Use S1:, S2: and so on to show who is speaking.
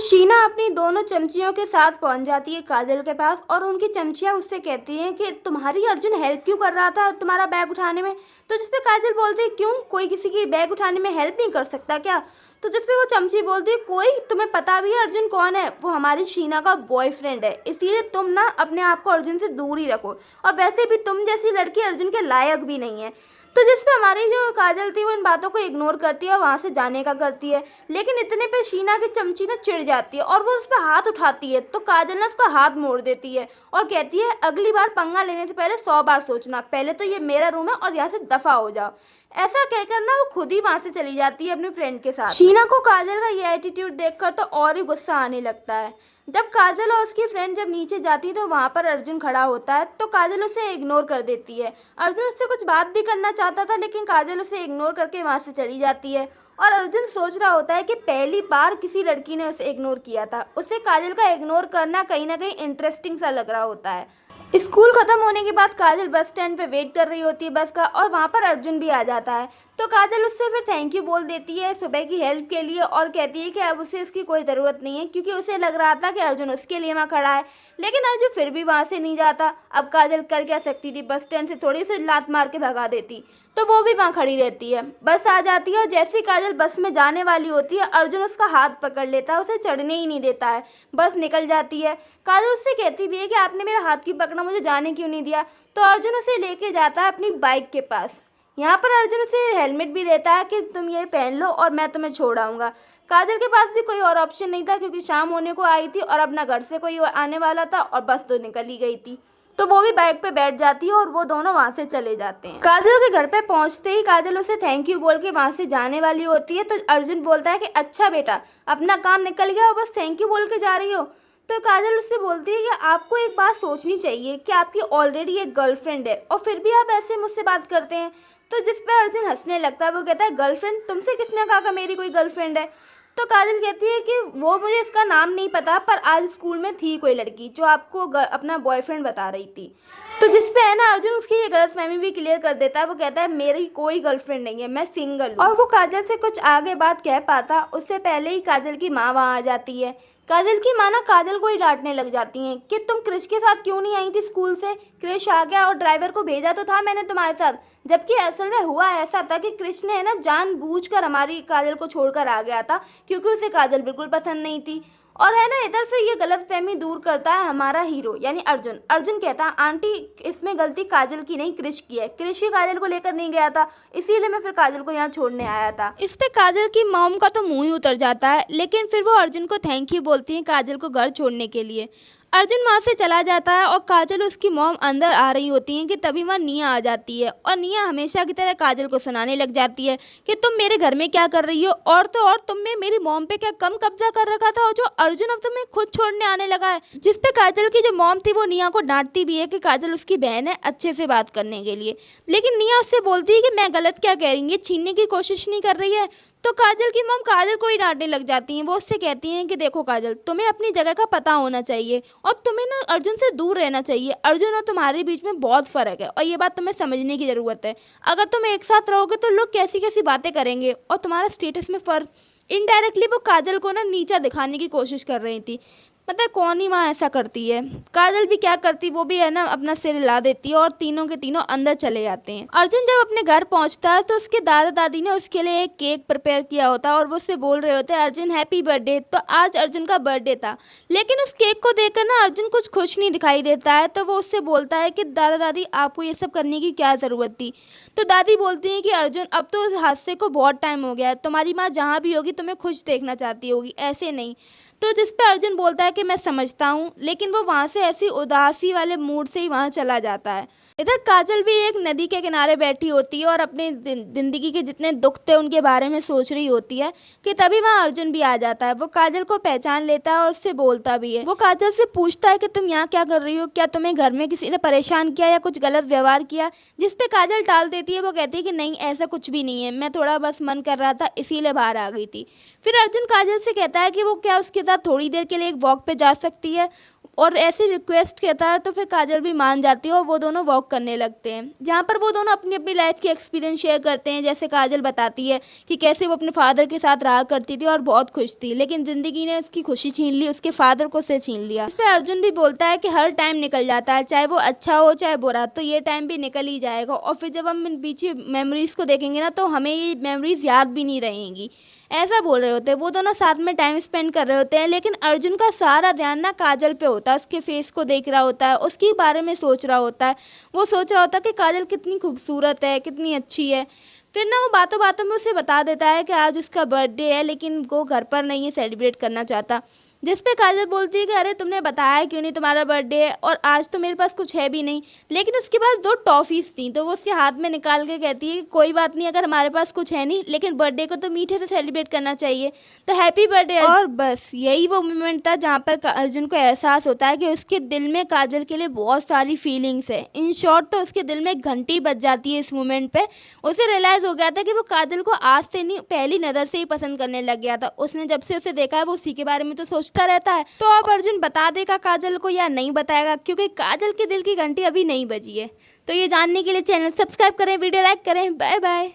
S1: शीना अपनी दोनों चमचियों के साथ पहुंच जाती है काजल के पास और उनकी चमचियां उससे कहती हैं कि तुम्हारी अर्जुन हेल्प क्यों कर रहा था तुम्हारा बैग उठाने में। तो जिसपे काजल बोलती है क्यों, कोई किसी की बैग उठाने में हेल्प नहीं कर सकता क्या। तो जिसपे वो चमची बोलती है कोई, तुम्हें पता भी है अर्जुन कौन है, वो हमारी शीना का बॉयफ्रेंड है, इसीलिए तुम ना अपने आप को अर्जुन से दूर ही रखो, और वैसे भी तुम जैसी लड़की अर्जुन के लायक भी नहीं है। तो जिसपे हमारी जो काजल थी वो इन बातों को इग्नोर करती है और वहाँ से जाने का करती है, लेकिन इतने पे शीना की चमची ना चिढ़ जाती है और वो उस पर हाथ उठाती है। तो काजल ना उसका हाथ मोड़ देती है और कहती है अगली बार पंगा लेने से पहले 100 बार सोचना, पहले तो ये मेरा रूम है और यहाँ से दफा हो जाओ। ऐसा कहकर ना वो खुद ही वहाँ से चली जाती है अपने फ्रेंड के साथ। शीना को काजल का ये एटीट्यूड देखकर तो और ही गुस्सा आने लगता है। जब काजल और उसकी फ्रेंड जब नीचे जाती है तो वहाँ पर अर्जुन खड़ा होता है, तो काजल उसे इग्नोर कर देती है। अर्जुन उससे कुछ बात भी करना चाहता था, लेकिन काजल उसे इग्नोर करके वहाँ से चली जाती है। और अर्जुन सोच रहा होता है कि पहली बार किसी लड़की ने उसे इग्नोर किया था, उसे काजल का इग्नोर करना कहीं ना कहीं इंटरेस्टिंग सा लग रहा होता है। स्कूल खत्म होने के बाद काजल बस स्टैंड पे वेट कर रही होती है बस का, और वहाँ पर अर्जुन भी आ जाता है। तो काजल उससे फिर थैंक यू बोल देती है सुबह की हेल्प के लिए और कहती है कि अब उसे उसकी कोई ज़रूरत नहीं है, क्योंकि उसे लग रहा था कि अर्जुन उसके लिए वहाँ खड़ा है। लेकिन अर्जुन फिर भी वहाँ से नहीं जाता। अब काजल कर क्या सकती थी, बस स्टैंड से थोड़ी सी लात मार के भगा देती, तो वो भी वहाँ खड़ी रहती है। बस आ जाती है और जैसे ही काजल बस में जाने वाली होती है अर्जुन उसका हाथ पकड़ लेता है, उसे चढ़ने ही नहीं देता है। बस निकल जाती है। काजल उससे कहती भी है कि आपने मेरा हाथ क्यों पकड़ा, मुझे जाने क्यों नहीं दिया। तो अर्जुन उसे लेके जाता है अपनी बाइक के पास। यहाँ पर अर्जुन उसे हेलमेट भी देता है कि तुम ये पहन लो और मैं तुम्हें छोड़ आऊँगा। काजल के पास भी कोई और ऑप्शन नहीं था, क्योंकि शाम होने को आई थी और अपना घर से कोई आने वाला था और बस तो निकल ही गई थी। तो वो भी बाइक पे बैठ जाती है और वो दोनों वहाँ से चले जाते हैं। काजल के घर पे पहुँचते ही काजल उसे थैंक यू बोल के वहाँ से जाने वाली होती है। तो अर्जुन बोलता है कि अच्छा बेटा, अपना काम निकल गया और बस थैंक यू बोल के जा रही हो। तो काजल उससे बोलती है कि आपको एक बात सोचनी चाहिए कि आपकी ऑलरेडी एक गर्लफ्रेंड है और फिर भी आप ऐसे मुझसे बात करते हैं। तो जिस पर अर्जुन हंसने लगता है। वो कहता है गर्लफ्रेंड, तुमसे किसने कहा कि मेरी कोई गर्लफ्रेंड है। तो काजल कहती है कि वो मुझे इसका नाम नहीं पता, पर आज स्कूल में थी कोई लड़की जो आपको अपना बॉयफ्रेंड बता रही थी। तो जिस पे है ना अर्जुन उसकी ये गलतफहमी भी क्लियर कर देता है। वो कहता है मेरी कोई गर्लफ्रेंड नहीं है, मैं सिंगल हूँ। और वो काजल से कुछ आगे बात कह पाता उससे पहले ही काजल की माँ वहाँ आ जाती है। काजल की माँ ना काजल को ही डांटने लग जाती हैं कि तुम क्रिश के साथ क्यों नहीं आई थी स्कूल से। क्रिश आ गया और ड्राइवर को भेजा तो था मैंने तुम्हारे साथ, जबकि असल में हुआ ऐसा था कि कृष्ण है ना जानबूझकर हमारी काजल को छोड़कर आ गया था, क्योंकि उसे काजल बिल्कुल पसंद नहीं थी। और है ना इधर फिर ये गलतफहमी दूर करता है हमारा हीरो यानी अर्जुन। अर्जुन कहता है आंटी इसमें गलती काजल की नहीं कृष की है, कृष ही काजल को लेकर नहीं गया था, इसीलिए मैं फिर काजल को यहाँ छोड़ने आया था। इस पे काजल की मॉम का तो मुंह ही उतर जाता है, लेकिन फिर वो अर्जुन को थैंक यू बोलती है काजल को घर छोड़ने के लिए। अर्जुन वहाँ से चला जाता है और काजल उसकी मॉम अंदर आ रही होती है कि तभी वहाँ निया आ जाती है और निया हमेशा की तरह काजल को सुनाने लग जाती है कि तुम मेरे घर में क्या कर रही हो, और तो और तुमने मेरी मॉम पे क्या कम कब्जा कर रखा था और जो अर्जुन अब तुम्हें खुद छोड़ने आने लगा है। जिस पे काजल की जो मॉम थी वो निया को डांटती भी है कि काजल उसकी बहन है, अच्छे से बात करने के लिए, लेकिन निया उससे बोलती है कि मैं गलत क्या कह रही हूँ, ये छीनने की कोशिश नहीं कर रही है। तो काजल की मम काजल को ही डांटने लग जाती हैं। वो उससे कहती हैं कि देखो काजल, तुम्हें अपनी जगह का पता होना चाहिए और तुम्हें ना अर्जुन से दूर रहना चाहिए। अर्जुन और तुम्हारे बीच में बहुत फर्क है और ये बात तुम्हें समझने की ज़रूरत है। अगर तुम एक साथ रहोगे तो लोग कैसी कैसी बातें करेंगे और तुम्हारा स्टेटस में फ़र्क। इनडायरेक्टली वो काजल को ना नीचा दिखाने की कोशिश कर रही थी। पता है कौन ही वहाँ ऐसा करती है। काजल भी क्या करती, वो भी है ना अपना सिर हिला देती है और तीनों के तीनों अंदर चले जाते हैं। अर्जुन जब अपने घर पहुँचता है तो उसके दादा दादी ने उसके लिए एक केक प्रिपेयर किया होता है और वो उससे बोल रहे होते हैं अर्जुन हैप्पी बर्थडे। तो आज अर्जुन का बर्थडे था, लेकिन उस केक को देखकर ना अर्जुन कुछ खुश नहीं दिखाई देता है। तो वो उससे बोलता है कि दादा दादी आपको ये सब करने की क्या ज़रूरत थी। तो दादी बोलती हैं कि अर्जुन अब तो उस हादसे को बहुत टाइम हो गया है, तुम्हारी माँ जहाँ भी होगी तुम्हें खुश देखना चाहती होगी, ऐसे नहीं। तो जिस पे अर्जुन बोलता है कि मैं समझता हूँ, लेकिन वो वहाँ से ऐसी उदासी वाले मूड से ही वहाँ चला जाता है। इधर काजल भी एक नदी के किनारे बैठी होती है और अपने जिंदगी के जितने दुख थे उनके बारे में सोच रही होती है कि तभी वहाँ अर्जुन भी आ जाता है। वो काजल को पहचान लेता है और उससे बोलता भी है। वो काजल से पूछता है कि तुम यहाँ क्या कर रही हो, क्या तुम्हें घर में किसी ने परेशान किया या कुछ गलत व्यवहार किया। जिस पे काजल टाल देती है। वो कहती है कि नहीं ऐसा कुछ भी नहीं है, मैं थोड़ा बस मन कर रहा था इसीलिए बाहर आ गई थी। फिर अर्जुन काजल से कहता है कि वो क्या उसके साथ थोड़ी देर के लिए एक वॉक पे जा सकती है और ऐसे रिक्वेस्ट कहता है तो फिर काजल भी मान जाती है और वो दोनों वॉक करने लगते हैं, जहाँ पर वो दोनों अपनी अपनी लाइफ की एक्सपीरियंस शेयर करते हैं। जैसे काजल बताती है कि कैसे वो अपने फादर के साथ रहा करती थी और बहुत खुश थी, लेकिन ज़िंदगी ने उसकी खुशी छीन ली, उसके फादर को से छीन लिया। इस पर अर्जुन भी बोलता है कि हर टाइम निकल जाता है, चाहे वो अच्छा हो चाहे बुरा, तो ये टाइम भी निकल ही जाएगा और फिर जब हम इन पीछे मेमोरीज को देखेंगे ना तो हमें ये मेमोरीज याद भी नहीं रहेंगी। ऐसा बोल रहे होते हैं, वो दोनों साथ में टाइम स्पेंड कर रहे होते हैं, लेकिन अर्जुन का सारा ध्यान ना काजल पे होता है, उसके फेस को देख रहा होता है, उसके बारे में सोच रहा होता है। वो सोच रहा होता है कि काजल कितनी खूबसूरत है, कितनी अच्छी है। फिर ना वो बातों बातों में उसे बता देता है कि आज उसका बर्थडे है, लेकिन वो घर पर नहीं है, सेलिब्रेट करना चाहता। जिस पे काजल बोलती है कि अरे तुमने बताया क्यों नहीं तुम्हारा बर्थडे है, और आज तो मेरे पास कुछ है भी नहीं। लेकिन उसके पास 2 टॉफ़ीज़ थी, तो वो उसके हाथ में निकाल के कहती है कि कोई बात नहीं, अगर हमारे पास कुछ है नहीं, लेकिन बर्थडे को तो मीठे से सेलिब्रेट करना चाहिए, तो हैप्पी बर्थडे। और बस यही वो मोमेंट था जहाँ पर अर्जुन को एहसास होता है कि उसके दिल में काजल के लिए बहुत सारी फीलिंग्स है। इन शॉर्ट तो उसके दिल में एक घंटी बज जाती है इस मोमेंट पे। उसे रियलाइज़ हो गया था कि वो काजल को आज से नहीं, पहली नज़र से ही पसंद करने लग गया था। उसने जब से उसे देखा है वो उसी के बारे में तो सोचता रहता है। तो अब अर्जुन बता देगा काजल को या नहीं बताएगा, क्योंकि काजल के दिल की घंटी अभी नहीं बजी है। तो ये जानने के लिए चैनल सब्सक्राइब करें, वीडियो लाइक करें। Bye bye.